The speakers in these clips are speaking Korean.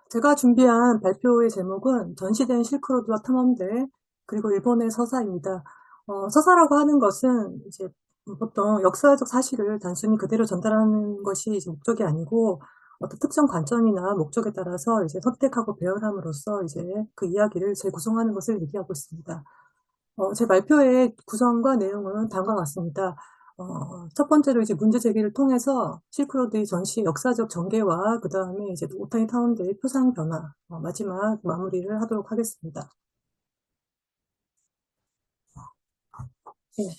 제가 준비한 발표의 제목은 전시된 실크로드와 탐험대, 그리고 일본의 서사입니다. 서사라고 하는 것은 이제 보통 역사적 사실을 단순히 그대로 전달하는 것이 이제 목적이 아니고 어떤 특정 관점이나 목적에 따라서 이제 선택하고 배열함으로써 이제 그 이야기를 재구성하는 것을 얘기하고 있습니다. 제 발표의 구성과 내용은 다음과 같습니다. 첫 번째로 이제 문제 제기를 통해서 실크로드의 전시 역사적 전개와 그 다음에 이제 오타니 타운드의 표상 변화, 마지막 마무리를 하도록 하겠습니다. 네.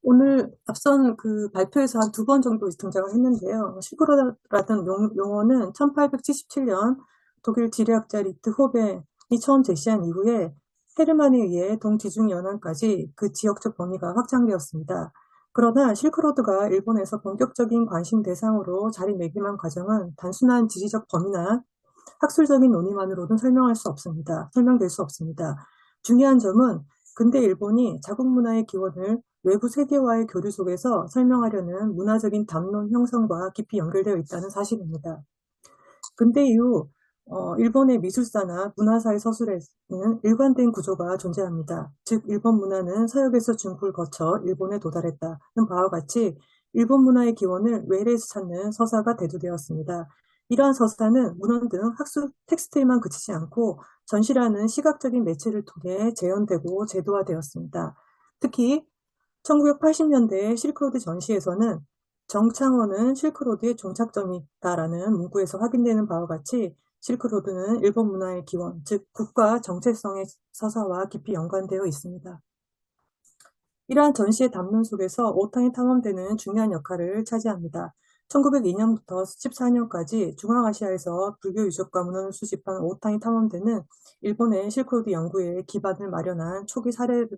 오늘 앞선 그 발표에서 한 두 번 정도 등장을 했는데요. 실크로드라는 용어는 1877년 독일 지리학자 리트 호벤이 처음 제시한 이후에 헤르만에 의해 동지중 연안까지 그 지역적 범위가 확장되었습니다. 그러나 실크로드가 일본에서 본격적인 관심 대상으로 자리매김한 과정은 단순한 지리적 범위나 학술적인 논의만으로는 설명될 수 없습니다. 중요한 점은 근대 일본이 자국 문화의 기원을 외부 세계와의 교류 속에서 설명하려는 문화적인 담론 형성과 깊이 연결되어 있다는 사실입니다. 근대 이후 일본의 미술사나 문화사의 서술에는 일관된 구조가 존재합니다. 즉 일본 문화는 서역에서 중국을 거쳐 일본에 도달했다는 바와 같이 일본 문화의 기원을 외래에서 찾는 서사가 대두되었습니다. 이러한 서사는 문헌 등 학술 텍스트에만 그치지 않고 전시라는 시각적인 매체를 통해 재현되고 제도화되었습니다. 특히 1980년대 실크로드 전시에서는 정창원은 실크로드의 종착점이다라는 문구에서 확인되는 바와 같이 실크로드는 일본 문화의 기원, 즉 국가 정체성의 서사와 깊이 연관되어 있습니다. 이러한 전시의 담론 속에서 오타니 탐험대는 중요한 역할을 차지합니다. 1902년부터 14년까지 중앙아시아에서 불교 유적과 문헌을 수집한 오타니 탐험대는 일본의 실크로드 연구에 기반을 마련한 초기 사례로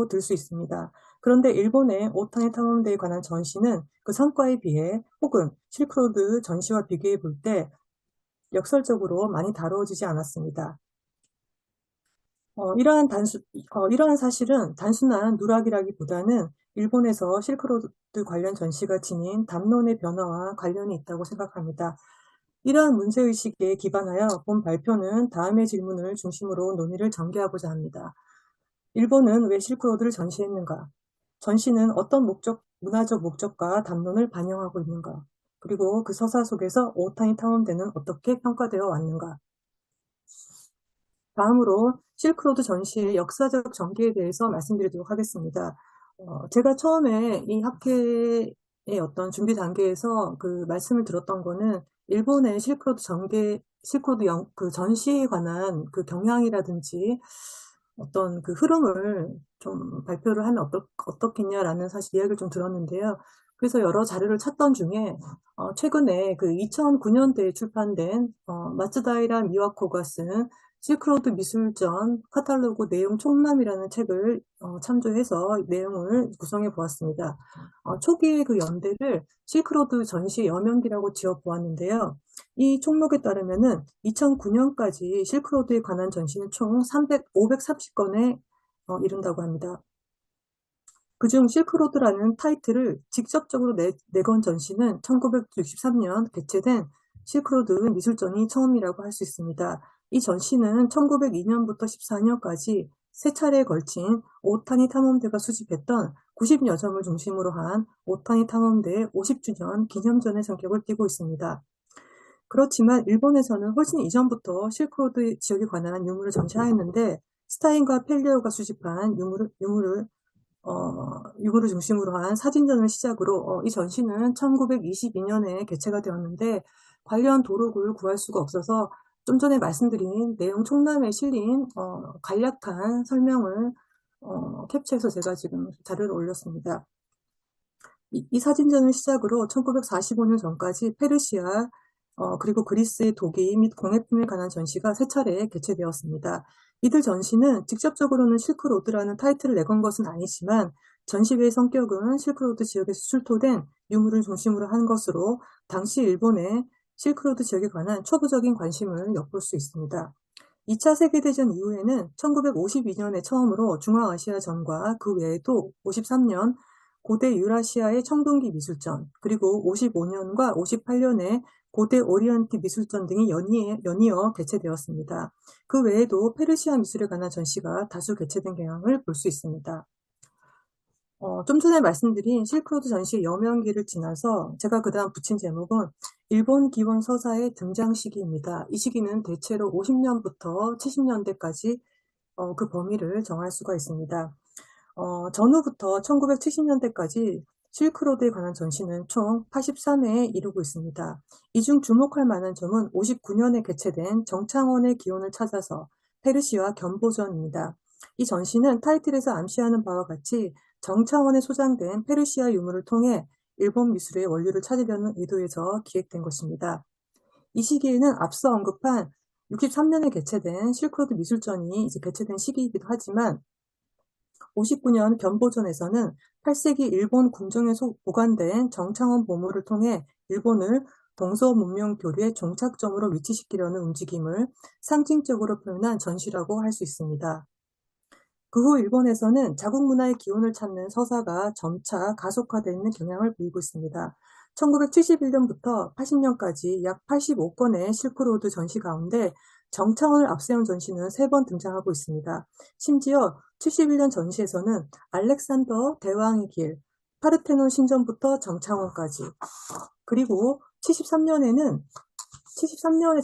들 수 있습니다. 그런데 일본의 오타니 탐험대에 관한 전시는 그 성과에 비해 혹은 실크로드 전시와 비교해 볼 때 역설적으로 많이 다루어지지 않았습니다. 이러한 사실은 단순한 누락이라기보다는 일본에서 실크로드 관련 전시가 지닌 담론의 변화와 관련이 있다고 생각합니다. 이러한 문제의식에 기반하여 본 발표는 다음의 질문을 중심으로 논의를 전개하고자 합니다. 일본은 왜 실크로드를 전시했는가? 전시는 어떤 문화적 목적과 담론을 반영하고 있는가? 그리고 그 서사 속에서 오타니 탐험대는 어떻게 평가되어 왔는가? 다음으로 실크로드 전시의 역사적 전개에 대해서 말씀드리도록 하겠습니다. 제가 처음에 이 학회의 어떤 준비 단계에서 그 말씀을 들었던 거는 일본의 그 전시에 관한 그 경향이라든지 어떤 그 흐름을 좀 발표를 하면 어떻겠냐라는 사실 이야기를 좀 들었는데요. 그래서 여러 자료를 찾던 중에 최근에 그 2009년대에 출판된 마츠다이라 미와코가 쓴 실크로드 미술전 카탈로그 내용 총람이라는 책을 참조해서 내용을 구성해 보았습니다. 초기의 그 연대를 실크로드 전시 여명기라고 지어 보았는데요. 이 총록에 따르면은 2009년까지 실크로드에 관한 전시는 총 530건에 이른다고 합니다. 그중 실크로드라는 타이틀을 직접적으로 내건 전시는 1963년 개최된 실크로드 미술전이 처음이라고 할 수 있습니다. 이 전시는 1902년부터 14년까지 세 차례에 걸친 오타니 탐험대가 수집했던 90여 점을 중심으로 한 오타니 탐험대 50주년 기념전의 성격을 띠고 있습니다. 그렇지만 일본에서는 훨씬 이전부터 실크로드 지역에 관한 유물을 전시하였는데 스타인과 펠리오가 수집한 유물을 중심으로 한 사진전을 시작으로 이 전시는 1922년에 개최가 되었는데 관련 도록을 구할 수가 없어서 좀 전에 말씀드린 내용 총람에 실린 간략한 설명을 캡처해서 제가 지금 자료를 올렸습니다. 이 사진전을 시작으로 1945년 전까지 페르시아, 그리고 그리스의 도기 및 공예품에 관한 전시가 세 차례 개최되었습니다. 이들 전시는 직접적으로는 실크로드라는 타이틀을 내건 것은 아니지만 전시회의 성격은 실크로드 지역에서 출토된 유물을 중심으로 한 것으로 당시 일본의 실크로드 지역에 관한 초부적인 관심을 엿볼 수 있습니다. 2차 세계대전 이후에는 1952년에 처음으로 중앙아시아전과 그 외에도 53년 고대 유라시아의 청동기 미술전, 그리고 55년과 58년에 고대 오리엔트 미술전 등이 연이어 개최되었습니다. 그 외에도 페르시아 미술에 관한 전시가 다수 개최된 경향을 볼 수 있습니다. 좀 전에 말씀드린 실크로드 전시의 여명기를 지나서 제가 그 다음 붙인 제목은 일본 기원 서사의 등장 시기입니다. 이 시기는 대체로 50년부터 70년대까지 그 범위를 정할 수가 있습니다. 전후부터 1970년대까지 실크로드에 관한 전시는 총 83회에 이르고 있습니다. 이 중 주목할 만한 점은 59년에 개최된 정창원의 기원을 찾아서 페르시아 견보전입니다. 이 전시는 타이틀에서 암시하는 바와 같이 정창원에 소장된 페르시아 유물을 통해 일본 미술의 원류를 찾으려는 의도에서 기획된 것입니다. 이 시기에는 앞서 언급한 63년에 개최된 실크로드 미술전이 이제 개최된 시기이기도 하지만 59년 견보전에서는 8세기 일본 궁정에 보관된 정창원 보물을 통해 일본을 동서 문명 교류의 종착점으로 위치시키려는 움직임을 상징적으로 표현한 전시라고 할 수 있습니다. 그 후 일본에서는 자국 문화의 기원을 찾는 서사가 점차 가속화되는 경향을 보이고 있습니다. 1971년부터 80년까지 약 85건의 실크로드 전시 가운데 정창원을 앞세운 전시는 3번 등장하고 있습니다. 심지어 71년 전시에서는 알렉산더 대왕의 길, 파르테논 신전부터 정창원까지, 그리고 73년의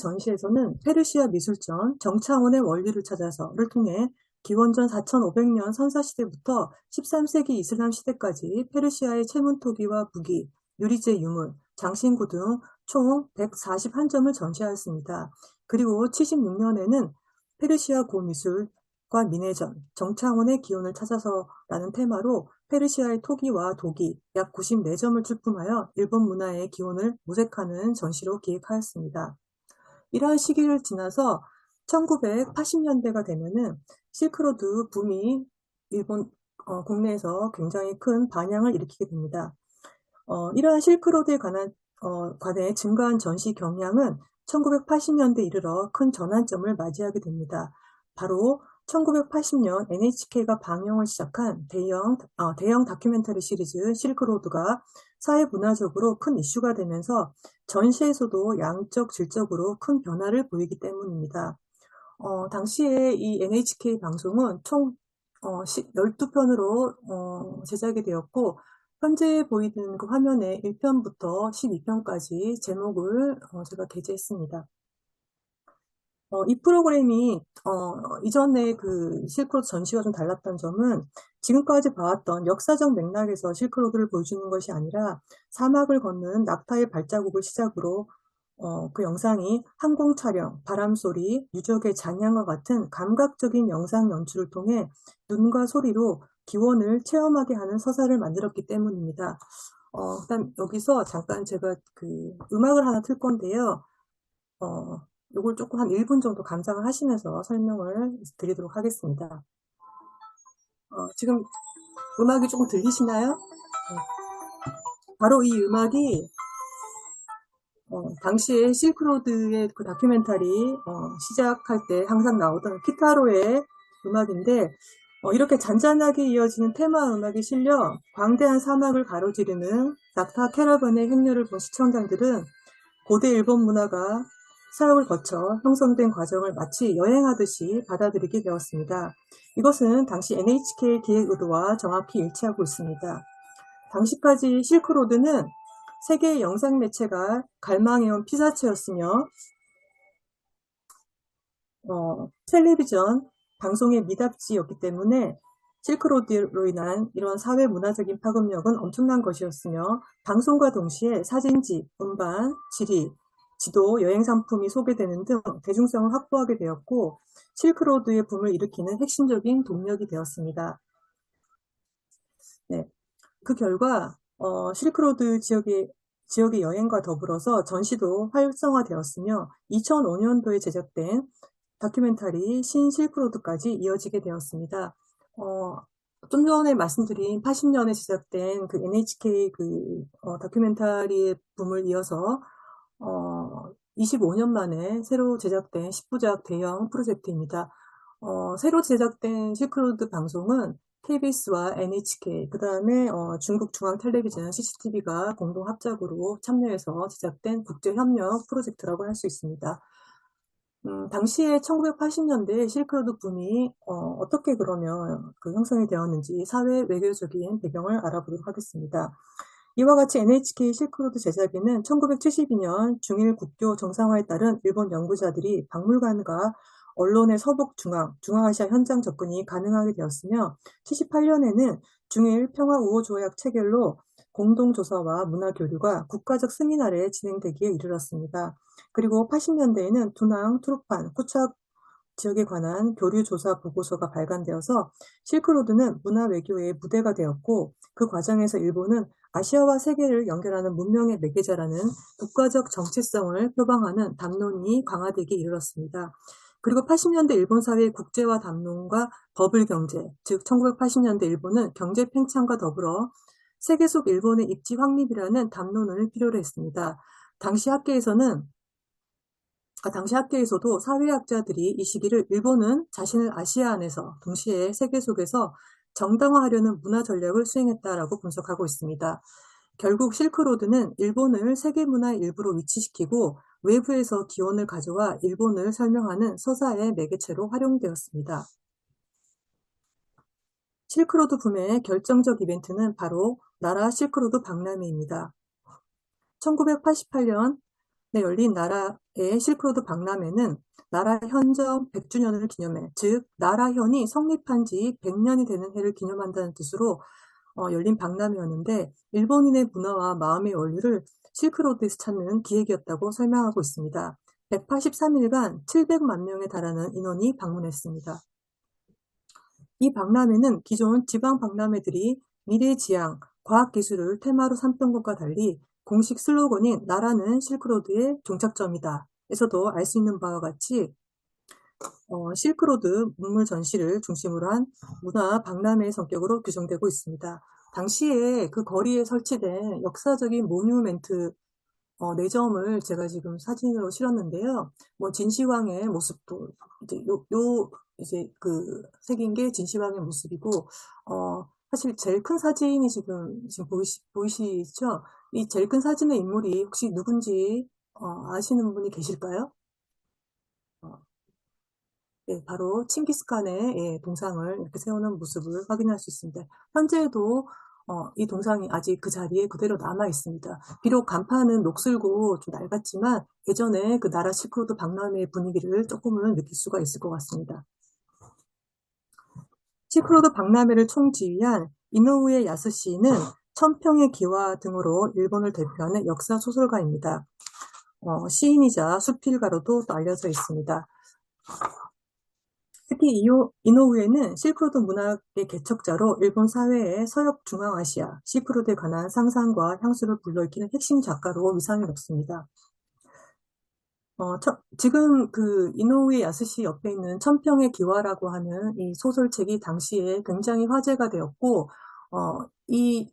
전시에서는 페르시아 미술전 정창원의 원리를 찾아서를 통해 기원전 4500년 선사시대부터 13세기 이슬람 시대까지 페르시아의 체문토기와 무기, 유리재 유물, 장신구 등 총 141점을 전시하였습니다. 그리고 76년에는 페르시아 고미술과 민해전, 정창원의 기원을 찾아서라는 테마로 페르시아의 토기와 도기 약 94점을 출품하여 일본 문화의 기원을 모색하는 전시로 기획하였습니다. 이러한 시기를 지나서 1980년대가 되면은 실크로드 붐이 일본 국내에서 굉장히 큰 반향을 일으키게 됩니다. 이러한 실크로드에 관해 증가한 전시 경향은 1980년대 이르러 큰 전환점을 맞이하게 됩니다. 바로 1980년 NHK가 방영을 시작한 대형 다큐멘터리 시리즈 실크로드가 사회문화적으로 큰 이슈가 되면서 전시에서도 양적, 질적으로 큰 변화를 보이기 때문입니다. 당시에 이 NHK 방송은 총 12편으로 제작이 되었고, 현재 보이는 그 화면에 1편부터 12편까지 제목을 제가 게재했습니다. 이 프로그램이 이전에 그 실크로드 전시가 좀 달랐던 점은 지금까지 봐왔던 역사적 맥락에서 실크로드를 보여주는 것이 아니라 사막을 걷는 낙타의 발자국을 시작으로 그 영상이 항공 촬영, 바람소리, 유적의 잔향과 같은 감각적인 영상 연출을 통해 눈과 소리로 기원을 체험하게 하는 서사를 만들었기 때문입니다. 일단 여기서 잠깐 제가 그 음악을 하나 틀 건데요. 요걸 조금 한 1분 정도 감상을 하시면서 설명을 드리도록 하겠습니다. 지금 음악이 조금 들리시나요? 네. 바로 이 음악이 당시에 실크로드의 그 다큐멘터리 시작할 때 항상 나오던 키타로의 음악인데 이렇게 잔잔하게 이어지는 테마 음악이 실려 광대한 사막을 가로지르는 낙타 캐러반의 행렬을 본 시청자들은 고대 일본 문화가 사역을 거쳐 형성된 과정을 마치 여행하듯이 받아들이게 되었습니다. 이것은 당시 NHK 기획 의도와 정확히 일치하고 있습니다. 당시까지 실크로드는 세계의 영상 매체가 갈망해온 피사체였으며 텔레비전 방송의 미답지였기 때문에 실크로드로 인한 이런 사회 문화적인 파급력은 엄청난 것이었으며 방송과 동시에 사진지, 음반, 지리, 지도, 여행 상품이 소개되는 등 대중성을 확보하게 되었고 실크로드의 붐을 일으키는 핵심적인 동력이 되었습니다. 네, 그 결과 실크로드 지역의 여행과 더불어서 전시도 활성화되었으며 2005년도에 제작된 다큐멘터리 신실크로드까지 이어지게 되었습니다. 좀 전에 말씀드린 80년에 제작된 그 NHK 다큐멘터리의 붐을 이어서 25년 만에 새로 제작된 10부작 대형 프로젝트입니다. 새로 제작된 실크로드 방송은 KBS와 NHK, 그 다음에 중국 중앙텔레비전 CCTV가 공동 합작으로 참여해서 제작된 국제협력 프로젝트라고 할 수 있습니다. 당시에 1980년대 실크로드 붐이 어떻게 그러면 그 형성이 되었는지 사회 외교적인 배경을 알아보도록 하겠습니다. 이와 같이 NHK 실크로드 제작에는 1972년 중일 국교 정상화에 따른 일본 연구자들이 박물관과 언론의 서북 중앙아시아 현장 접근이 가능하게 되었으며 78년에는 중일 평화우호조약 체결로 공동조사와 문화교류가 국가적 승인 아래 진행되기에 이르렀습니다. 그리고 80년대에는 두낭, 투르판, 쿠착 지역에 관한 교류조사 보고서가 발간되어서 실크로드는 문화 외교의 무대가 되었고 그 과정에서 일본은 아시아와 세계를 연결하는 문명의 매개자라는 국가적 정체성을 표방하는 담론이 강화되기 이르렀습니다. 그리고 80년대 일본 사회의 국제화 담론과 버블 경제, 즉 1980년대 일본은 경제 팽창과 더불어 세계 속 일본의 입지 확립이라는 담론을 필요로 했습니다. 당시 학계에서도 사회학자들이 이 시기를 일본은 자신을 아시아 안에서 동시에 세계 속에서 정당화하려는 문화 전략을 수행했다라고 분석하고 있습니다. 결국 실크로드는 일본을 세계 문화의 일부로 위치시키고 외부에서 기원을 가져와 일본을 설명하는 서사의 매개체로 활용되었습니다. 실크로드 붐의 결정적 이벤트는 바로 나라 실크로드 박람회입니다. 1988년 열린 나라의 실크로드 박람회는 나라 현정 100주년을 기념해, 즉 나라현이 성립한 지 100년이 되는 해를 기념한다는 뜻으로 열린 박람회였는데 일본인의 문화와 마음의 원류를 실크로드에서 찾는 기획이었다고 설명하고 있습니다. 183일간 700만 명에 달하는 인원이 방문했습니다. 이 박람회는 기존 지방 박람회들이 미래지향, 과학기술을 테마로 삼던 것과 달리 공식 슬로건인 나라는 실크로드의 종착점이다 에서도 알 수 있는 바와 같이 실크로드 문물 전시를 중심으로 한 문화 박람회의 성격으로 규정되고 있습니다. 당시에 그 거리에 설치된 역사적인 모뉴멘트 4점을 제가 지금 사진으로 실었는데요. 뭐 진시황의 모습도 이제 그 새긴 게 진시황의 모습이고 사실 제일 큰 사진이 지금 보이시죠? 이 제일 큰 사진의 인물이 혹시 누군지 아시는 분이 계실까요? 네, 바로 칭기스칸의 동상을 이렇게 세우는 모습을 확인할 수 있습니다. 현재도 이 동상이 아직 그 자리에 그대로 남아 있습니다. 비록 간판은 녹슬고 좀 낡았지만 예전에 그 나라 실크로드 박람회의 분위기를 조금은 느낄 수가 있을 것 같습니다. 실크로드 박람회를 총지휘한 이노우에 야스시는 천평의 기와 등으로 일본을 대표하는 역사 소설가입니다. 시인이자 수필가로도 또 알려져 있습니다. 특히 이노우에는 실크로드 문학의 개척자로 일본 사회의 서역 중앙아시아, 실크로드에 관한 상상과 향수를 불러일으키는 핵심 작가로 위상이 높습니다. 지금 그 이노우에 야스시 옆에 있는 천평의 기와라고 하는 이 소설책이 당시에 굉장히 화제가 되었고, 이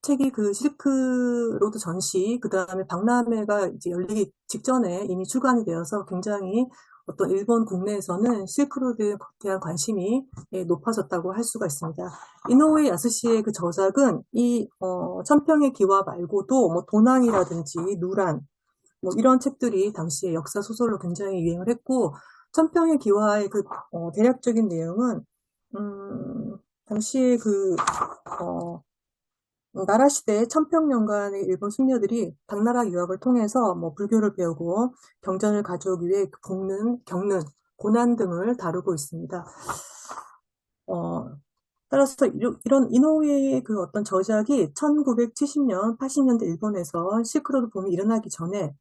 책이 그 실크로드 전시, 그 다음에 박람회가 이제 열리기 직전에 이미 출간이 되어서 굉장히 어떤 일본 국내에서는 실크로드에 대한 관심이 높아졌다고 할 수가 있습니다. 이노우에 야스시의 그 저작은 이 천평의 기와 말고도 뭐 도난이라든지 누란 뭐 이런 책들이 당시에 역사 소설로 굉장히 유행을 했고 천평의 기와의 그 대략적인 내용은 당시에 그 나라 시대 천평년간의 일본 숙녀들이 당나라 유학을 통해서 뭐 불교를 배우고 경전을 가져오기 위해 겪는 고난 등을 다루고 있습니다. 따라서 이런 이노우에의 그 어떤 저작이 1970년, 80년대 일본에서 실크로드 붐이 일어나기 전에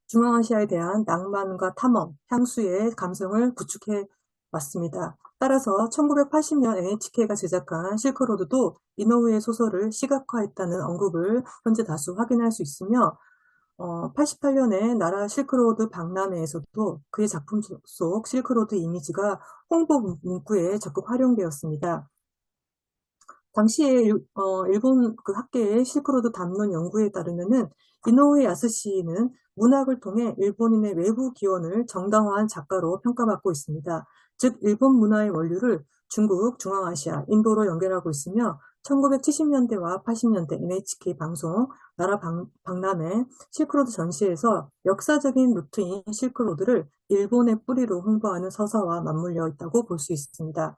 중앙아시아에 대한 낭만과 탐험, 향수의 감성을 구축해 왔습니다. 따라서 1980년 NHK가 제작한 실크로드도 이노우의 소설을 시각화했다는 언급을 현재 다수 확인할 수 있으며 88년에 나라 실크로드 박람회에서도 그의 작품 속 실크로드 이미지가 홍보 문구에 적극 활용되었습니다. 당시에 일본 그 학계의 실크로드 담론 연구에 따르면은 이노우에 야스시는 문학을 통해 일본인의 외부 기원을 정당화한 작가로 평가받고 있습니다. 즉 일본 문화의 원류를 중국, 중앙아시아, 인도로 연결하고 있으며 1970년대와 80년대 NHK 방송, 나라 박람회, 실크로드 전시에서 역사적인 루트인 실크로드를 일본의 뿌리로 홍보하는 서사와 맞물려 있다고 볼 수 있습니다.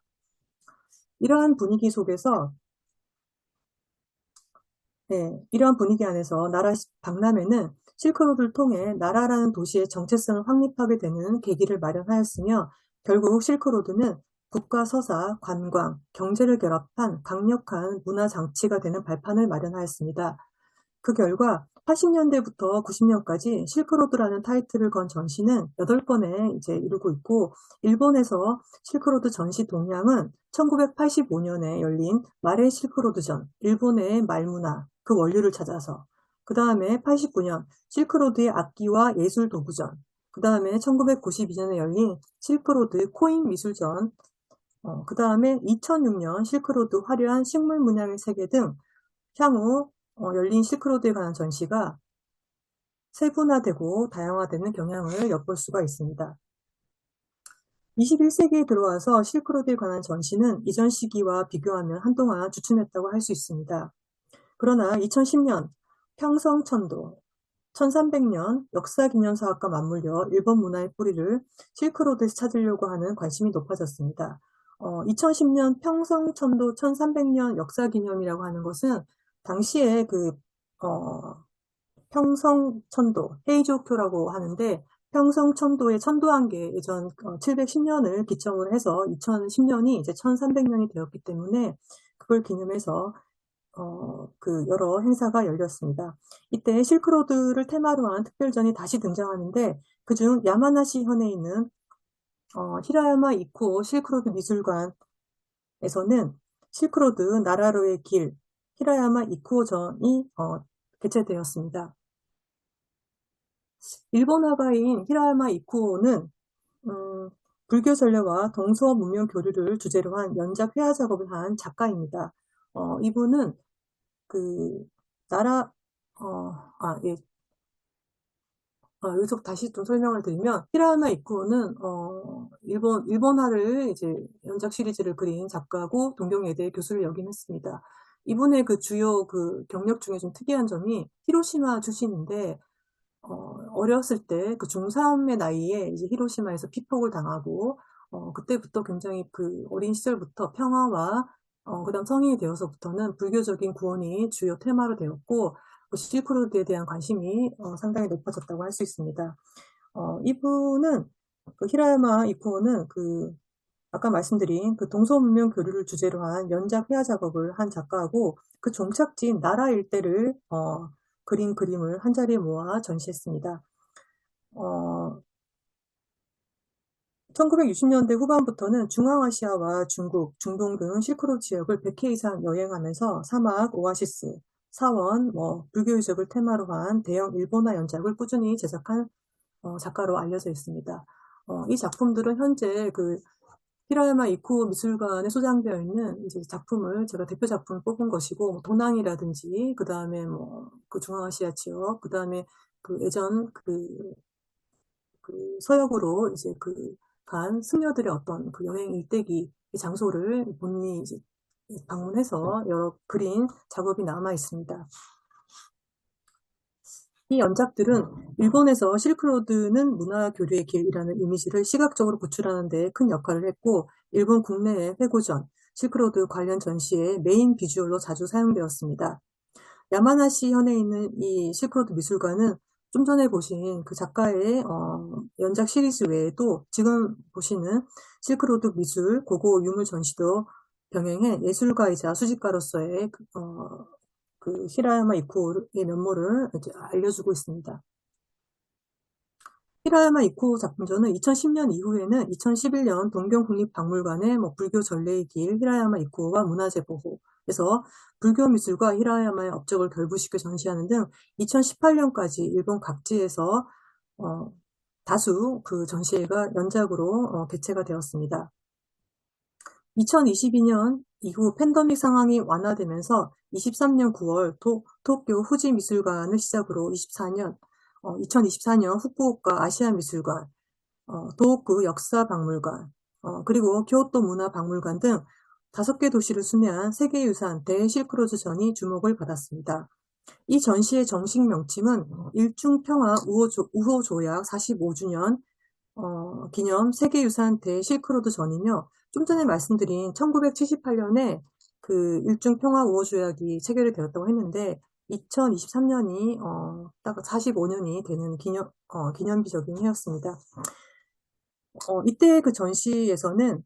이러한 분위기 속에서 이러한 분위기 안에서 나라 박람회는 실크로드를 통해 나라라는 도시의 정체성을 확립하게 되는 계기를 마련하였으며 결국 실크로드는 국가 서사, 관광, 경제를 결합한 강력한 문화 장치가 되는 발판을 마련하였습니다. 그 결과 80년대부터 90년까지 실크로드라는 타이틀을 건 전시는 8건에 이제 이르고 있고, 일본에서 실크로드 전시 동향은 1985년에 열린 말의 실크로드전, 일본의 말문화, 그 원류를 찾아서, 그 다음에 89년 실크로드의 악기와 예술 도구전, 그 다음에 1992년에 열린 실크로드 코인 미술전, 그 다음에 2006년 실크로드 화려한 식물 문양의 세계 등 향후 열린 실크로드에 관한 전시가 세분화되고 다양화되는 경향을 엿볼 수가 있습니다. 21세기에 들어와서 실크로드에 관한 전시는 이전 시기와 비교하면 한동안 주춤했다고 할 수 있습니다. 그러나 2010년 평성천도, 1300년 역사기념사업과 맞물려 일본 문화의 뿌리를 실크로드에서 찾으려고 하는 관심이 높아졌습니다. 2010년 평성천도 1300년 역사기념이라고 하는 것은 당시에 평성천도, 헤이조쿄라고 하는데 평성천도의 천도한계 예전 710년을 기점으로 해서 2010년이 이제 1300년이 되었기 때문에 그걸 기념해서 여러 행사가 열렸습니다. 이때 실크로드를 테마로 한 특별전이 다시 등장하는데 그중 야마나시 현에 있는 히라야마 이쿠오 실크로드 미술관에서는 실크로드 나라로의 길 히라야마 이쿠오전이 개최되었습니다. 일본 화가인 히라야마 이쿠오는 불교 전례와 동서 문명 교류를 주제로 한 연작 회화 작업을 한 작가입니다. 이분은 여기서 다시 좀 설명을 드리면, 히라야마 이쿠오는, 일본화를 이제 연작 시리즈를 그린 작가고, 동경예대 교수를 역임했습니다. 이분의 그 주요 경력 중에 좀 특이한 점이 히로시마 출신인데, 어렸을 때 그 중3의 나이에 이제 히로시마에서 피폭을 당하고, 그때부터 굉장히 어린 시절부터 평화와, 그 다음 성인이 되어서부터는 불교적인 구원이 주요 테마로 되었고, 실크로드에 대한 관심이 상당히 높아졌다고 할 수 있습니다. 이분은, 히라야마 이쿠오는 아까 말씀드린 동서문명 교류를 주제로 한 연작 회화 작업을 한 작가하고 그 종착지인 나라 일대를 그린 그림을 한자리에 모아 전시했습니다. 1960년대 후반부터는 중앙아시아와 중국, 중동 등 실크로드 지역을 100회 이상 여행하면서 사막, 오아시스, 사원, 불교 유적을 테마로 한 대형 일본화 연작을 꾸준히 제작한 작가로 알려져 있습니다. 이 작품들은 현재 히라야마 이쿠오 미술관에 소장되어 있는 이제 작품을 제가 대표 작품을 뽑은 것이고, 도낭이라든지, 그 다음에 중앙아시아 지역, 그 다음에 예전 서역으로 이제 간 승려들의 어떤 여행 일대기 장소를 본인이 이제 방문해서 여러 그린 작업이 남아 있습니다. 이 연작들은 일본에서 실크로드는 문화 교류의 길이라는 이미지를 시각적으로 구출하는 데 큰 역할을 했고, 일본 국내의 회고전, 실크로드 관련 전시의 메인 비주얼로 자주 사용되었습니다. 야마나시 현에 있는 이 실크로드 미술관은 좀 전에 보신 그 작가의 연작 시리즈 외에도 지금 보시는 실크로드 미술 고고 유물 전시도 병행해 예술가이자 수집가로서의 히라야마 이쿠오의 면모를 이제 알려주고 있습니다. 히라야마 이쿠오 작품전은 2010년 이후에는 2011년 동경국립박물관의 불교 전례의 길 히라야마 이쿠오와 문화재 보호에서 불교 미술과 히라야마의 업적을 결부시켜 전시하는 등 2018년까지 일본 각지에서 다수 전시회가 연작으로 개최가 되었습니다. 2022년 이후 팬데믹 상황이 완화되면서 23년 9월 도쿄 후지 미술관을 시작으로 2024년 후쿠오카 아시아 미술관, 도호쿠 역사박물관, 그리고 교토 문화박물관 등 5개 도시를 순회한 세계유산 대실크로드 전이 주목을 받았습니다. 이 전시의 정식 명칭은 일중평화 우호 조약 45주년 기념 세계유산 대실크로드 전이며, 좀 전에 말씀드린 1978년에 그 일중평화 우호 조약이 체결이 되었다고 했는데 2023년이 딱 45년이 되는 기념비적인 해였습니다. 이때 그 전시에서는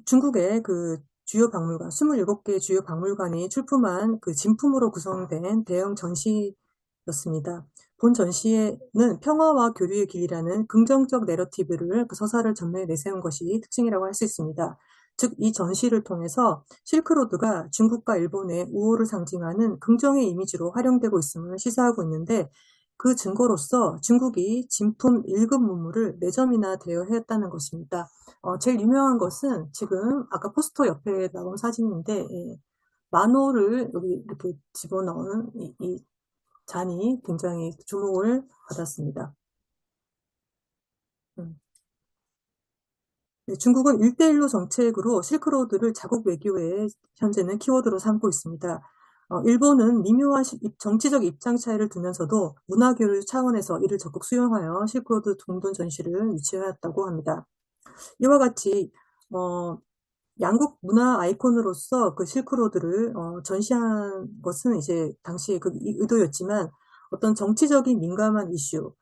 중국의 그 주요 박물관, 27개 주요 박물관이 출품한 그 진품으로 구성된 대형 전시였습니다. 본 전시에는 평화와 교류의 길이라는 긍정적 내러티브를 그 서사를 전면에 내세운 것이 특징이라고 할 수 있습니다. 즉, 이 전시를 통해서 실크로드가 중국과 일본의 우호를 상징하는 긍정의 이미지로 활용되고 있음을 시사하고 있는데, 그 증거로서 중국이 진품 1급 문물을 4점이나 대여했다는 것입니다. 제일 유명한 것은 지금 아까 포스터 옆에 나온 사진인데, 만호를 여기 이렇게 집어넣은 이 잔이 굉장히 주목을 받았습니다. 네, 중국은 1대1로 정책으로 실크로드를 자국 외교에 현재는 키워드로 삼고 있습니다. 일본은 미묘한 정치적 입장 차이를 두면서도 문화교류 차원에서 이를 적극 수용하여 실크로드 동돈 전시를 유치하였다고 합니다. 이와 같이 양국 문화 아이콘으로서 그 실크로드를 전시한 것은 이제 당시의 그 의도였지만, 어떤 정치적인 민감한 이슈,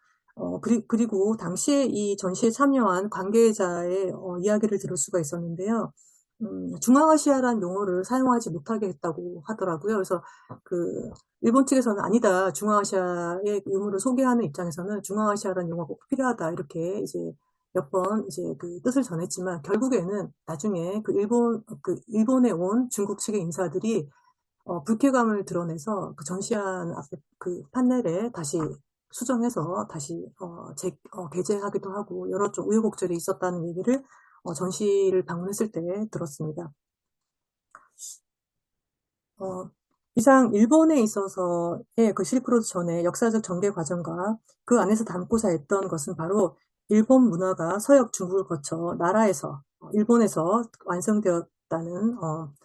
그리고 당시에 이 전시에 참여한 관계자의 이야기를 들을 수가 있었는데요. 중앙아시아란 용어를 사용하지 못하게 했다고 하더라고요. 그래서 그 일본 측에서는 아니다, 중앙아시아의 의무를 소개하는 입장에서는 중앙아시아란 용어가 꼭 필요하다, 이렇게 이제 몇 번 이제 그 뜻을 전했지만, 결국에는 나중에 그 일본에 온 중국 측의 인사들이 불쾌감을 드러내서 그 전시한 앞에 그 판넬에 다시 수정해서 다시 게재하기도 하고, 여러 좀 우여곡절이 있었다는 얘기를 전시를 방문했을 때 들었습니다. 이상 일본에 있어서의 그 실크로드 전의 역사적 전개 과정과 그 안에서 담고자 했던 것은 바로 일본 문화가 서역 중국을 거쳐 나라에서 일본에서 완성되었다는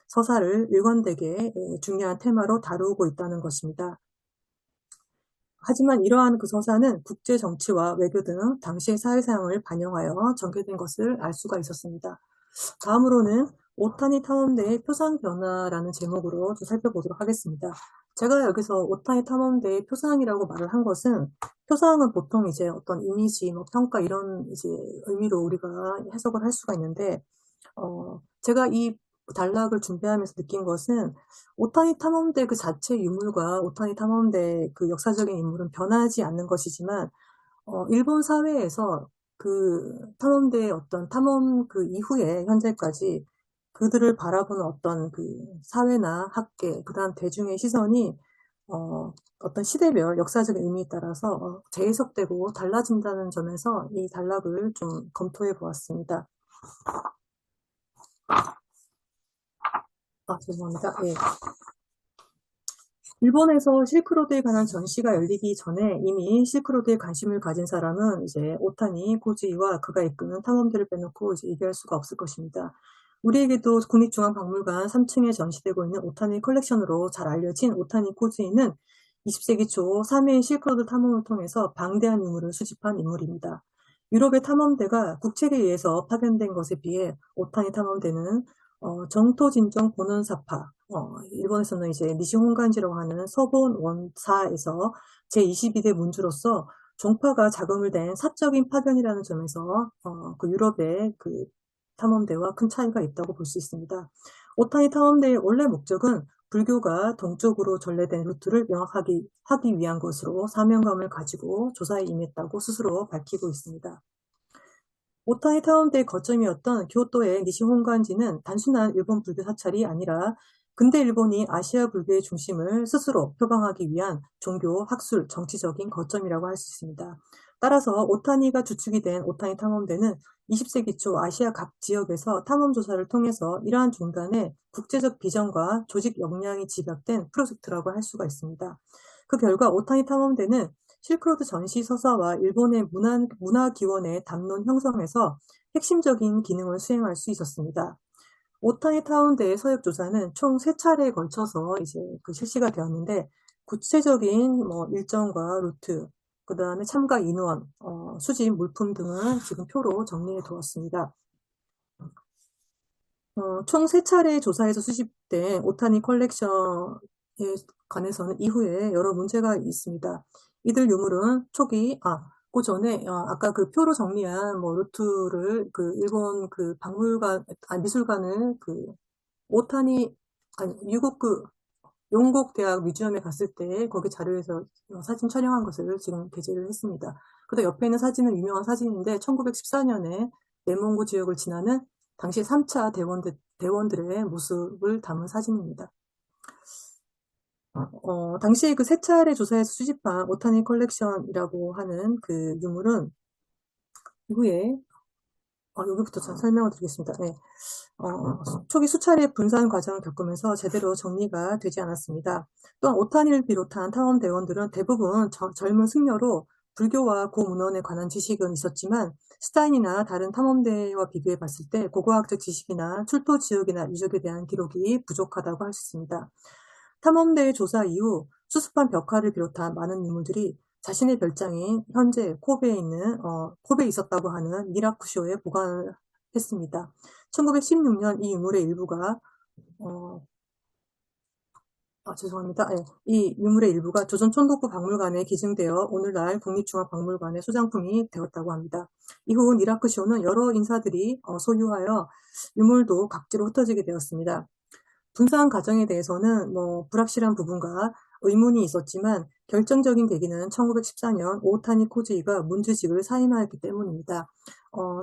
서사를 일관되게 중요한 테마로 다루고 있다는 것입니다. 하지만 이러한 그 서사는 국제 정치와 외교 등 당시의 사회 상황을 반영하여 전개된 것을 알 수가 있었습니다. 다음으로는 오타니 탐험대의 표상 변화라는 제목으로 좀 살펴보도록 하겠습니다. 제가 여기서 오타니 탐험대의 표상이라고 말을 한 것은, 표상은 보통 이제 어떤 이미지, 평가 이런 이제 의미로 우리가 해석을 할 수가 있는데, 제가 이 단락을 준비하면서 느낀 것은, 오타니 탐험대 그 자체 유물과 오타니 탐험대 그 역사적인 인물은 변하지 않는 것이지만, 일본 사회에서 그 탐험대의 어떤 탐험 그 이후에 현재까지 그들을 바라보는 어떤 그 사회나 학계, 그 다음 대중의 시선이 어떤 시대별 역사적 의미에 따라서 재해석되고 달라진다는 점에서 이 단락을 좀 검토해 보았습니다. 죄송합니다. 예. 일본에서 실크로드에 관한 전시가 열리기 전에 이미 실크로드에 관심을 가진 사람은 이제 오타니 코즈이와 그가 이끄는 탐험대를 빼놓고 이제 얘기할 수가 없을 것입니다. 우리에게도 국립중앙박물관 3층에 전시되고 있는 오타니 컬렉션으로 잘 알려진 오타니 코즈이는 20세기 초 3회 실크로드 탐험을 통해서 방대한 유물을 수집한 인물입니다. 유럽의 탐험대가 국책에 의해서 파견된 것에 비해 오타니 탐험대는 정토진정 본원사파, 일본에서는 이제 니시혼간지라고 하는 서본 원사에서 제22대 문주로서 종파가 자금을 댄 사적인 파견이라는 점에서 그 유럽의 그 탐험대와 큰 차이가 있다고 볼 수 있습니다. 오타니 탐험대의 원래 목적은 불교가 동쪽으로 전래된 루트를 명확하게 하기 위한 것으로 사명감을 가지고 조사에 임했다고 스스로 밝히고 있습니다. 오타니 탐험대의 거점이었던 교토의 니시혼관지는 단순한 일본 불교 사찰이 아니라 근대 일본이 아시아 불교의 중심을 스스로 표방하기 위한 종교, 학술, 정치적인 거점이라고 할 수 있습니다. 따라서 오타니가 주축이 된 오타니 탐험대는 20세기 초 아시아 각 지역에서 탐험 조사를 통해서 이러한 종단의 국제적 비전과 조직 역량이 집약된 프로젝트라고 할 수가 있습니다. 그 결과 오타니 탐험대는 실크로드 전시 서사와 일본의 문화기원의 담론 형성에서 핵심적인 기능을 수행할 수 있었습니다. 오타니 타운대의 서역 조사는 총 3차례에 걸쳐서 이제 실시가 되었는데, 구체적인 일정과 루트, 그 다음에 참가 인원, 수집 물품 등은 지금 표로 정리해 두었습니다. 총 3차례 조사에서 수집된 오타니 컬렉션에 관해서는 이후에 여러 문제가 있습니다. 이들 유물은 초기, 그 전에, 아까 그 표로 정리한 루트를 일본 박물관, 미술관을 오타니, 미국 용곡대학 뮤지엄에 갔을 때 거기 자료에서 사진 촬영한 것을 지금 게재를 했습니다. 그다음 옆에 있는 사진은 유명한 사진인데 1914년에 내몽고 지역을 지나는 당시 3차 대원들의 모습을 담은 사진입니다. 당시 그 3차례 조사에서 수집한 오타니 컬렉션이라고 하는 그 유물은 이후에 여기부터 설명을 드리겠습니다. 네. 초기 수차례 분산 과정을 겪으면서 제대로 정리가 되지 않았습니다. 또한 오타니를 비롯한 탐험대원들은 대부분 젊은 승려로 불교와 고문헌에 관한 지식은 있었지만 스타인이나 다른 탐험대와 비교해 봤을 때 고고학적 지식이나 출토 지역이나 유적에 대한 기록이 부족하다고 할 수 있습니다. 탐험대의 조사 이후 수습한 벽화를 비롯한 많은 유물들이 자신의 별장인 현재 코베에 있었다고 하는 미라쿠쇼에 보관을 했습니다. 1916년 이 유물의 일부가 이 유물의 일부가 조선 총독부 박물관에 기증되어 오늘날 국립중앙박물관의 소장품이 되었다고 합니다. 이후 미라쿠쇼는 여러 인사들이 소유하여 유물도 각지로 흩어지게 되었습니다. 분산 과정에 대해서는 불확실한 부분과 의문이 있었지만 결정적인 계기는 1914년 오타니 코즈이가 문주직을 사임하였기 때문입니다.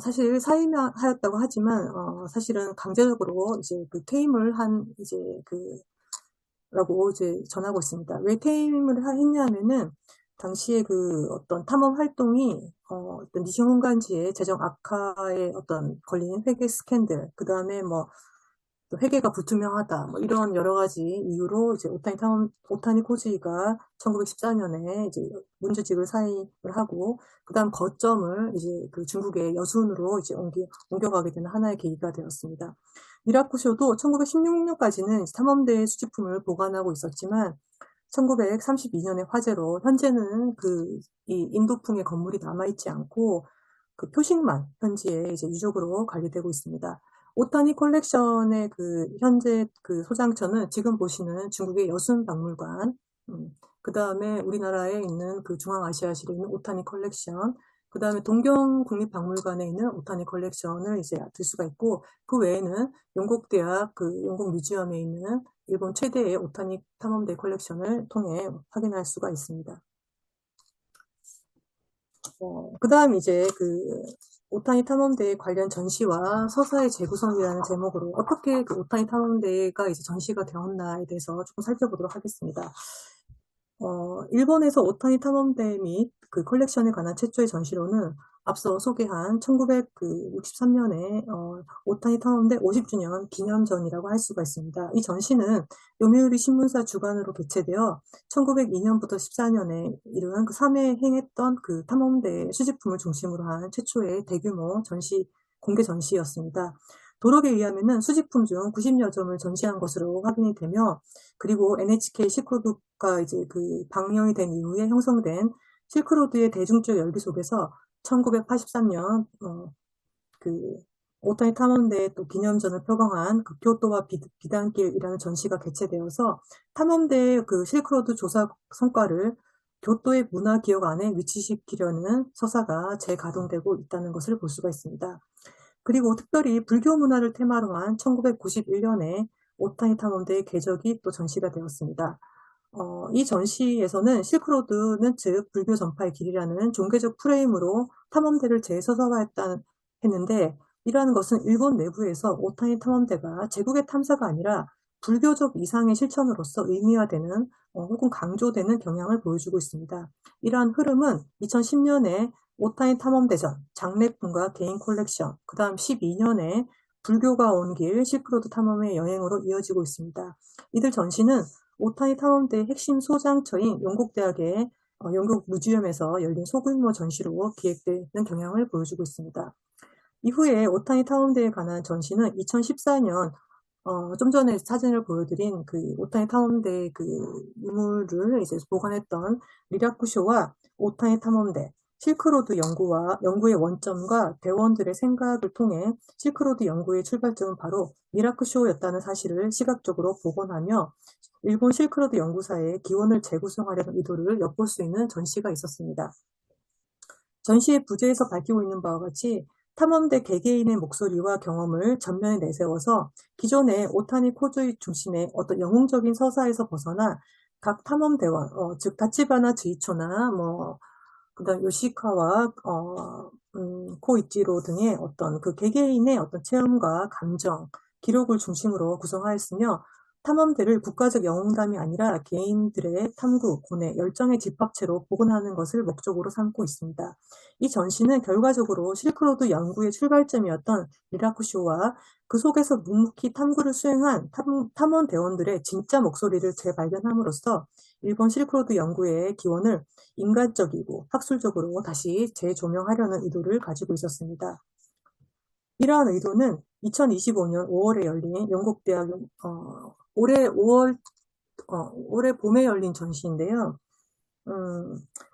사실 사임하였다고 하지만 사실은 강제적으로 이제 퇴임을 한 라고 이제 전하고 있습니다. 왜 퇴임을 했냐면은 당시에 어떤 탐험 활동이 어떤 니시혼간지의 재정 악화에 걸린 회계 스캔들, 그 다음에 또 회계가 불투명하다, 이런 여러 가지 이유로 이제 오타니 코즈이가 1914년에 이제 문주직을 사임을 하고, 그 다음 거점을 이제 중국의 여순으로 이제 옮겨가게 되는 하나의 계기가 되었습니다. 미라쿠쇼도 1916년까지는 탐험대의 수집품을 보관하고 있었지만, 1932년의 화재로 현재는 이 인도풍의 건물이 남아있지 않고, 표식만 현지에 이제 유적으로 관리되고 있습니다. 오타니 컬렉션의 현재 소장처는 지금 보시는 중국의 여순박물관, 그 다음에 우리나라에 있는 중앙아시아실에 있는 오타니 컬렉션, 그 다음에 동경국립박물관에 있는 오타니 컬렉션을 이제 들 수가 있고, 그 외에는 용곡대학 용곡 뮤지엄에 있는 일본 최대의 오타니 탐험대 컬렉션을 통해 확인할 수가 있습니다. 그 다음 이제 오타니 탐험대 관련 전시와 서사의 재구성이라는 제목으로 어떻게 오타니 탐험대가 이제 전시가 되었나에 대해서 조금 살펴보도록 하겠습니다. 일본에서 오타니 탐험대 및 컬렉션에 관한 최초의 전시로는 앞서 소개한 1963년에 오타니 탐험대 50주년 기념전이라고 할 수가 있습니다. 이 전시는 요미우리 신문사 주관으로 개최되어 1902년부터 14년에 이른 3회 행했던 탐험대 수집품을 중심으로 한 최초의 대규모 공개 전시였습니다. 도록에 의하면은 수집품 중 90여 점을 전시한 것으로 확인이 되며, 그리고 NHK 실크로드가 이제 방영이 된 이후에 형성된 실크로드의 대중적 열기 속에서 1983년 오타니 탐험대의 또 기념전을 표방한 교토와 비단길이라는 전시가 개최되어서 탐험대의 실크로드 조사 성과를 교토의 문화 기억 안에 위치시키려는 서사가 재가동되고 있다는 것을 볼 수가 있습니다. 그리고 특별히 불교 문화를 테마로 한 1991년에 오타니 탐험대의 궤적이 또 전시가 되었습니다. 이 전시에서는 실크로드는 즉 불교 전파의 길이라는 종교적 프레임으로 탐험대를 했는데, 이러한 것은 일본 내부에서 오타니 탐험대가 제국의 탐사가 아니라 불교적 이상의 실천으로서 의미화되는 혹은 강조되는 경향을 보여주고 있습니다. 이러한 흐름은 2010년에 오타니 탐험대전, 장례품과 개인 컬렉션, 그 다음 12년에 불교가 온 길 실크로드 탐험의 여행으로 이어지고 있습니다. 이들 전시는 오타니 탐험대의 핵심 소장처인 용곡대학의 영국 뮤지엄에서 열린 소규모 전시로 기획되는 경향을 보여주고 있습니다. 이후에 오타니 탐험대에 관한 전시는 2014년 좀 전에 사진을 보여드린 그 오타니 탐험대 그 유물을 이제 보관했던 리라쿠쇼와 오타니 탐험대, 실크로드 연구의 원점과 대원들의 생각을 통해 실크로드 연구의 출발점은 바로 미라쿠쇼였다는 사실을 시각적으로 복원하며 일본 실크로드 연구사의 기원을 재구성하려는 의도를 엿볼 수 있는 전시가 있었습니다. 전시의 부제에서 밝히고 있는 바와 같이 탐험대 개개인의 목소리와 경험을 전면에 내세워서 기존의 오타니 코즈의 중심의 어떤 영웅적인 서사에서 벗어나 각 탐험대원, 즉 다치바나 지이초나 그다음 요시카와 코이치로 등의 어떤 그 개개인의 어떤 체험과 감정, 기록을 중심으로 구성하였으며 탐험대를 국가적 영웅담이 아니라 개인들의 탐구, 고뇌, 열정의 집합체로 복원하는 것을 목적으로 삼고 있습니다. 이 전시는 결과적으로 실크로드 연구의 출발점이었던 리라쿠쇼와 그 속에서 묵묵히 탐구를 수행한 탐험대원들의 진짜 목소리를 재발견함으로써 일본 실크로드 연구의 기원을 인간적이고 학술적으로 다시 재조명하려는 의도를 가지고 있었습니다. 이러한 의도는 2025년 5월에 열린 영국 대학 올해 봄에 열린 전시인데요.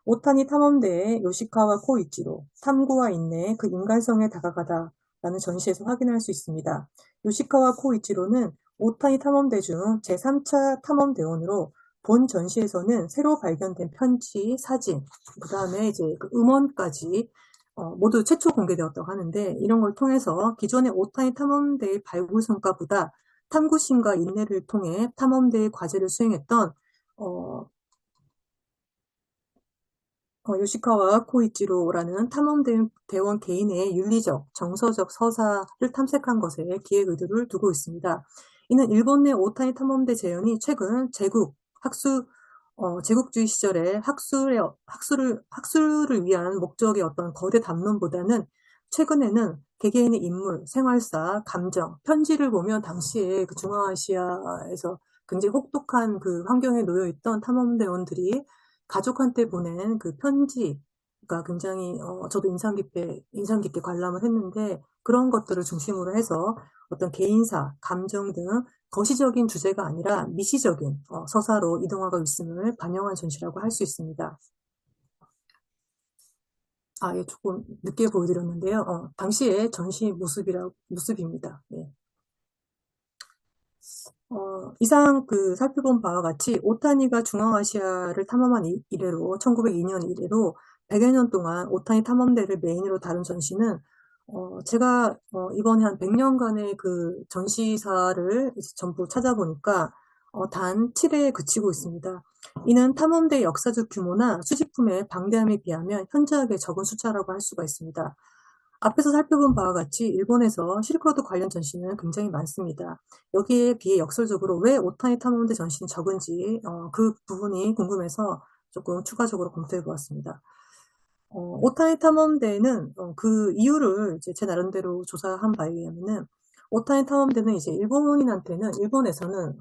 오타니 탐험대의 요시카와 코이치로 탐구와 인내 그 인간성에 다가가다 라는 전시에서 확인할 수 있습니다. 요시카와 코이치로는 오타니 탐험대 중 제3차 탐험대원으로 본 전시에서는 새로 발견된 편지, 사진, 그 다음에 이제 그 음원까지 모두 최초 공개되었다고 하는데 이런 걸 통해서 기존의 오타니 탐험대의 발굴 성과보다 탐구심과 인내를 통해 탐험대의 과제를 수행했던 요시카와 코이치로라는 탐험대원 개인의 윤리적, 정서적 서사를 탐색한 것에 기획 의도를 두고 있습니다. 이는 일본 내 오타니 탐험대 재현이 최근 제국주의 시절에 학술을 위한 목적의 어떤 거대 담론보다는 최근에는 개개인의 인물, 생활사, 감정, 편지를 보면 당시에 그 중앙아시아에서 굉장히 혹독한 그 환경에 놓여 있던 탐험대원들이 가족한테 보낸 그 편지가 굉장히 저도 인상 깊게 관람을 했는데 그런 것들을 중심으로 해서 어떤 개인사, 감정 등 거시적인 주제가 아니라 미시적인 서사로 이동하고 있음을 반영한 전시라고 할 수 있습니다. 예, 조금 늦게 보여드렸는데요. 당시의 전시 모습입니다. 예. 이상 살펴본 바와 같이 오타니가 중앙아시아를 탐험한 이래로 1902년 이래로 100여 년 동안 오타니 탐험대를 메인으로 다룬 전시는 제가 이번에 한 100년간의 그 전시사를 이제 전부 찾아보니까 단 7회에 그치고 있습니다. 이는 탐험대의 역사적 규모나 수집품의 방대함에 비하면 현저하게 적은 숫자라고 할 수가 있습니다. 앞에서 살펴본 바와 같이 일본에서 실크로드 관련 전시는 굉장히 많습니다. 여기에 비해 역설적으로 왜 오타니 탐험대 전시는 적은지 그 부분이 궁금해서 조금 추가적으로 검토해 보았습니다. 오타니 탐험대는 그 이유를 이제 제 나름대로 조사한 바에 의하면은 오타니 탐험대는 이제 일본에서는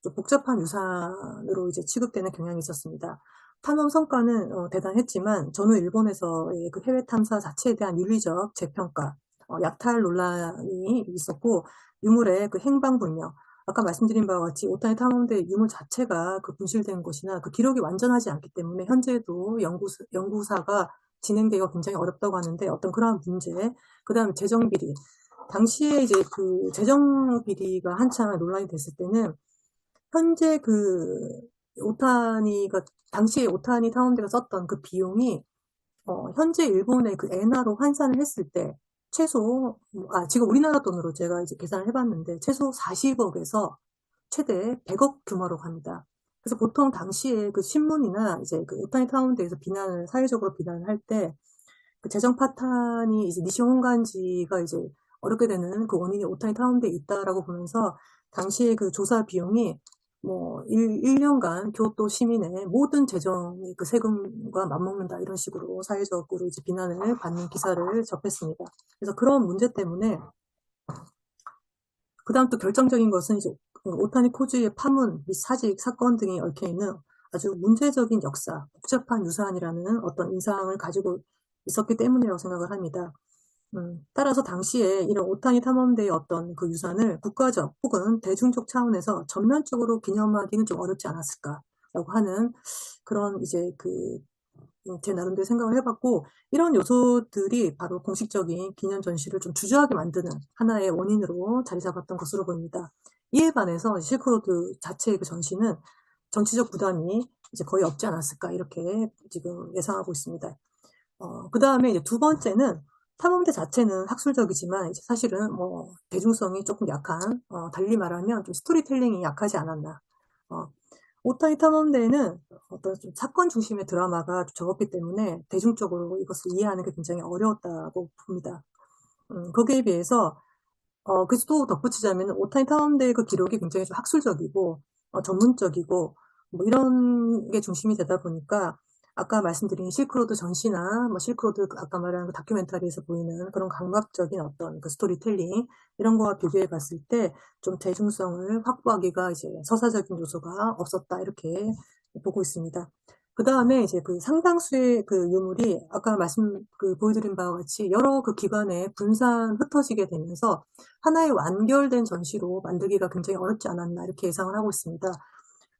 좀 복잡한 유산으로 이제 취급되는 경향이 있었습니다. 탐험 성과는 대단했지만 저는 일본에서의 그 해외 탐사 자체에 대한 윤리적 재평가, 약탈 논란이 있었고 유물의 그 행방불명, 아까 말씀드린 바와 같이 오타니 탐험대 유물 자체가 그 분실된 것이나 그 기록이 완전하지 않기 때문에 현재도 연구사가 진행되기가 굉장히 어렵다고 하는데 어떤 그러한 문제, 그 다음 재정 비리. 당시에 이제 그 재정 비리가 한창 논란이 됐을 때는 현재 당시에 오타니 탐험대가 썼던 그 비용이 현재 일본의 그 엔화로 환산을 했을 때 지금 우리나라 돈으로 제가 이제 계산을 해봤는데 최소 40억에서 최대 100억 규모로 갑니다. 그래서 보통 당시에 그 신문이나 이제 그 오타니 탐험대에서 사회적으로 비난을 할 때 그 재정 파탄이 이제 니시 홍간지가 이제 어렵게 되는 그 원인이 오타니 탐험대에 있다라고 보면서 당시에 그 조사 비용이 1년간 교토 시민의 모든 재정이 그 세금과 맞먹는다 이런 식으로 사회적으로 이제 비난을 받는 기사를 접했습니다. 그래서 그런 문제 때문에 그 다음 또 결정적인 것은 이제 오타니 코즈의 파문 및 사직 사건 등이 얽혀있는 아주 문제적인 역사, 복잡한 유산이라는 어떤 인상을 가지고 있었기 때문이라고 생각을 합니다. 따라서 당시에 이런 오타니 탐험대의 어떤 그 유산을 국가적 혹은 대중적 차원에서 전면적으로 기념하기는 좀 어렵지 않았을까라고 하는 그런 이제 제 나름대로 생각을 해봤고, 이런 요소들이 바로 공식적인 기념 전시를 좀 주저하게 만드는 하나의 원인으로 자리 잡았던 것으로 보입니다. 이에 반해서 실크로드 자체의 그 전시는 정치적 부담이 이제 거의 없지 않았을까 이렇게 지금 예상하고 있습니다. 그 다음에 이제 두 번째는 탐험대 자체는 학술적이지만 이제 사실은 뭐 대중성이 조금 약한, 달리 말하면 좀 스토리텔링이 약하지 않았나. 오타니 탐험대에는 어떤 좀 사건 중심의 드라마가 적었기 때문에 대중적으로 이것을 이해하는 게 굉장히 어려웠다고 봅니다. 거기에 비해서 그래서 또 덧붙이자면 오타니 탐험대의 그 기록이 굉장히 좀 학술적이고 전문적이고 뭐 이런 게 중심이 되다 보니까 아까 말씀드린 실크로드 전시나 뭐 실크로드 아까 말한 그 다큐멘터리에서 보이는 그런 감각적인 어떤 그 스토리텔링 이런 거와 비교해 봤을 때 좀 대중성을 확보하기가 이제 서사적인 요소가 없었다 이렇게 보고 있습니다. 그 다음에 이제 그 상당수의 그 유물이 아까 보여드린 바와 같이 여러 그 기관에 흩어지게 되면서 하나의 완결된 전시로 만들기가 굉장히 어렵지 않았나 이렇게 예상을 하고 있습니다.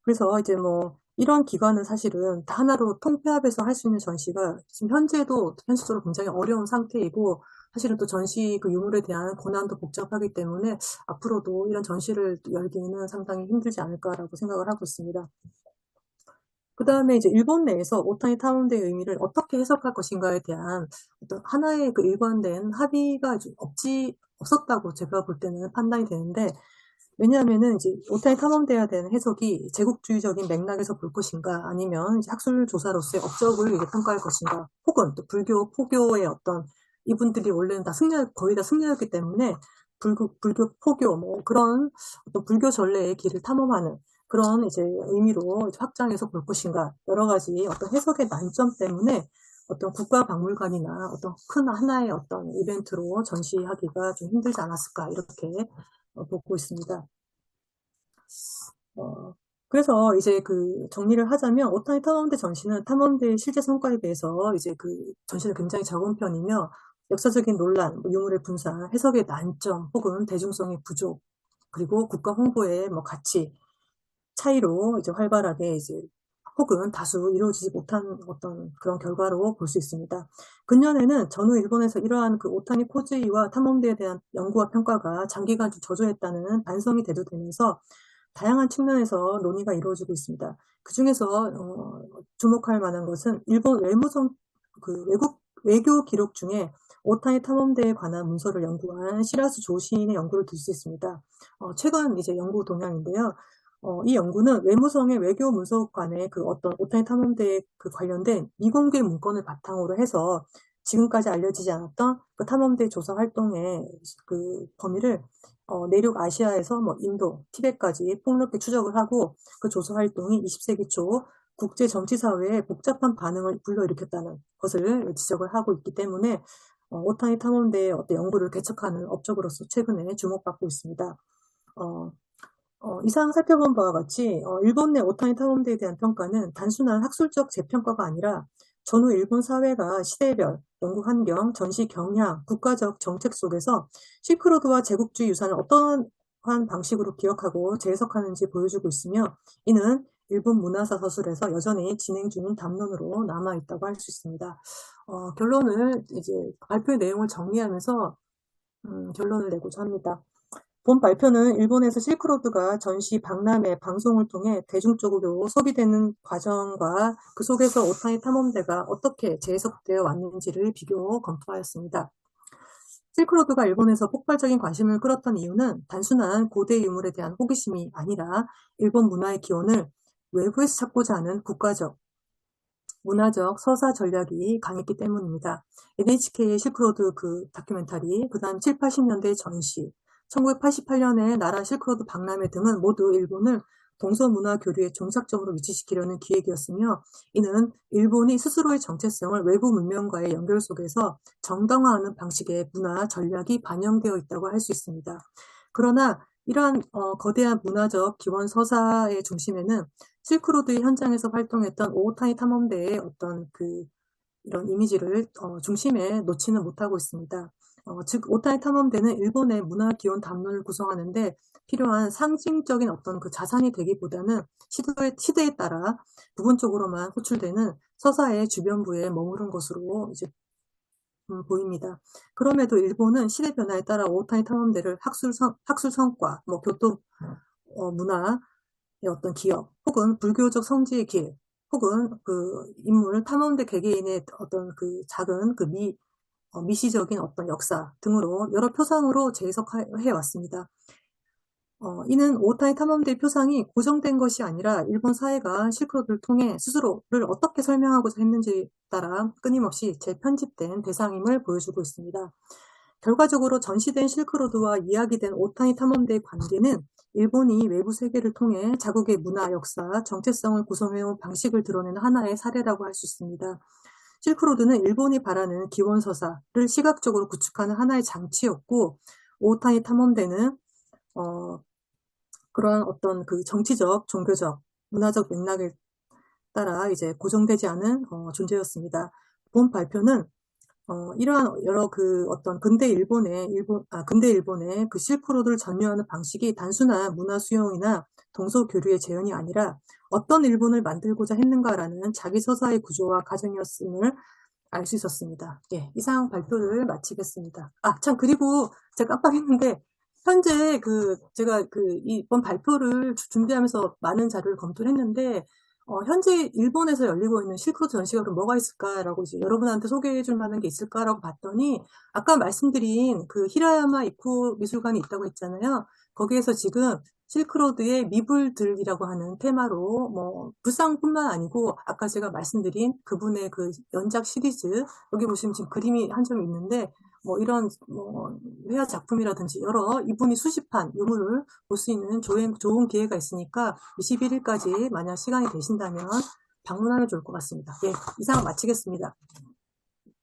그래서 이제 뭐 이런 기관은 사실은 다 하나로 통폐합해서 할 수 있는 전시가 지금 현실적으로 굉장히 어려운 상태이고, 사실은 또 전시 그 유물에 대한 권한도 복잡하기 때문에 앞으로도 이런 전시를 열기는 상당히 힘들지 않을까라고 생각을 하고 있습니다. 그 다음에 이제 일본 내에서 오타니 탐험대의 의미를 어떻게 해석할 것인가에 대한 어떤 하나의 그 일관된 합의가 좀 없었다고 제가 볼 때는 판단이 되는데, 왜냐하면은 이제 오타니 탐험대에 대한 해석이 제국주의적인 맥락에서 볼 것인가, 아니면 이제 학술 조사로서의 업적을 이제 평가할 것인가, 혹은 또 불교, 포교의 어떤 이분들이 원래는 거의 다 승려였기 때문에 불교, 포교 뭐 그런 어떤 불교 전례의 길을 탐험하는 그런 이제 의미로 확장해서 볼 것인가, 여러 가지 어떤 해석의 난점 때문에 어떤 국가박물관이나 어떤 큰 하나의 어떤 이벤트로 전시하기가 좀 힘들지 않았을까 이렇게 보고 있습니다. 그래서 이제 그 정리를 하자면 오타니 탐험대 전시는 탐험대의 실제 성과에 비해서 이제 그 전시는 굉장히 적은 편이며, 역사적인 논란, 유물의 분산, 해석의 난점 혹은 대중성의 부족, 그리고 국가 홍보의 뭐 가치 차이로 이제 활발하게 이제 혹은 다수 이루어지지 못한 어떤 그런 결과로 볼 수 있습니다. 근년에는 전후 일본에서 이러한 그 오타니 코즈이와 탐험대에 대한 연구와 평가가 장기간 저조했다는 반성이 대두되면서 다양한 측면에서 논의가 이루어지고 있습니다. 그 중에서 주목할 만한 것은 일본 외교 기록 중에 오타니 탐험대에 관한 문서를 연구한 시라스 조시인의 연구를 들 수 있습니다. 최근 이제 연구 동향인데요. 이 연구는 외무성의 외교 문서관의 그 어떤 오타니 탐험대에 그 관련된 미공개 문건을 바탕으로 해서 지금까지 알려지지 않았던 그 탐험대 조사 활동의 그 범위를 내륙 아시아에서 뭐 인도, 티벳까지 폭넓게 추적을 하고, 그 조사 활동이 20세기 초 국제 정치 사회에 복잡한 반응을 불러일으켰다는 것을 지적을 하고 있기 때문에 오타니 탐험대의 어떤 연구를 개척하는 업적으로서 최근에 주목받고 있습니다. 이상 살펴본 바와 같이 일본 내 오타니 탐험대에 대한 평가는 단순한 학술적 재평가가 아니라 전후 일본 사회가 시대별, 연구 환경, 전시 경향, 국가적 정책 속에서 실크로드와 제국주의 유산을 어떠한 방식으로 기억하고 재해석하는지 보여주고 있으며, 이는 일본 문화사 서술에서 여전히 진행 중인 담론으로 남아있다고 할 수 있습니다. 결론을 이제 발표의 내용을 정리하면서 결론을 내고자 합니다. 본 발표는 일본에서 실크로드가 전시, 박람회, 방송을 통해 대중적으로 소비되는 과정과 그 속에서 오타니 탐험대가 어떻게 재해석되어 왔는지를 비교 검토하였습니다. 실크로드가 일본에서 폭발적인 관심을 끌었던 이유는 단순한 고대 유물에 대한 호기심이 아니라 일본 문화의 기원을 외부에서 찾고자 하는 국가적, 문화적 서사 전략이 강했기 때문입니다. NHK의 실크로드 그 다큐멘터리, 그 다음 7, 80년대 전시, 1988년에 나라 실크로드 박람회 등은 모두 일본을 동서문화 교류의 종착점으로 위치시키려는 기획이었으며, 이는 일본이 스스로의 정체성을 외부 문명과의 연결 속에서 정당화하는 방식의 문화 전략이 반영되어 있다고 할 수 있습니다. 그러나 이러한 거대한 문화적 기원 서사의 중심에는 실크로드 현장에서 활동했던 오타니 탐험대의 어떤 이런 이미지를 중심에 놓지는 못하고 있습니다. 즉 오타니 탐험대는 일본의 문화 기원 담론을 구성하는데 필요한 상징적인 어떤 자산이 되기보다는 시대에 따라 부분적으로만 호출되는 서사의 주변부에 머무른 것으로 이제 보입니다. 그럼에도 일본은 시대 변화에 따라 오타니 탐험대를 학술 성과, 교통, 문화의 어떤 기업, 혹은 불교적 성지의 길, 혹은 인물, 탐험대 개개인의 어떤 작은 미시적인 어떤 역사 등으로 여러 표상으로 재해석해 왔습니다. 이는 오타니 탐험대의 표상이 고정된 것이 아니라 일본 사회가 실크로드를 통해 스스로를 어떻게 설명하고자 했는지에 따라 끊임없이 재편집된 대상임을 보여주고 있습니다. 결과적으로 전시된 실크로드와 이야기된 오타니 탐험대의 관계는 일본이 외부 세계를 통해 자국의 문화, 역사, 정체성을 구성해온 방식을 드러내는 하나의 사례라고 할 수 있습니다. 실크로드는 일본이 바라는 기원서사를 시각적으로 구축하는 하나의 장치였고, 오타니 탐험대는 그러한 어떤 정치적, 종교적, 문화적 맥락에 따라 이제 고정되지 않은 존재였습니다. 본 발표는 이러한 여러 어떤 근대 일본의 실크로드를 전유하는 방식이 단순한 문화 수용이나 동서 교류의 재현이 아니라 어떤 일본을 만들고자 했는가라는 자기 서사의 구조와 과정이었음을 알 수 있었습니다. 예, 이상 발표를 마치겠습니다. 참, 그리고 제가 깜빡했는데, 현재 제가 이번 발표를 준비하면서 많은 자료를 검토를 했는데, 현재 일본에서 열리고 있는 실크로드 전시가 그럼 뭐가 있을까라고 이제 여러분한테 소개해 줄 만한 게 있을까라고 봤더니, 아까 말씀드린 히라야마 이코 미술관이 있다고 했잖아요. 거기에서 지금 실크로드의 미불들이라고 하는 테마로 불상뿐만 아니고 아까 제가 말씀드린 그분의 연작 시리즈, 여기 보시면 지금 그림이 한 점 있는데 이런 회화 작품이라든지 여러 이분이 수집한 유물을 볼 수 있는 좋은 기회가 있으니까 21일까지 만약 시간이 되신다면 방문하면 좋을 것 같습니다. 예, 이상 마치겠습니다.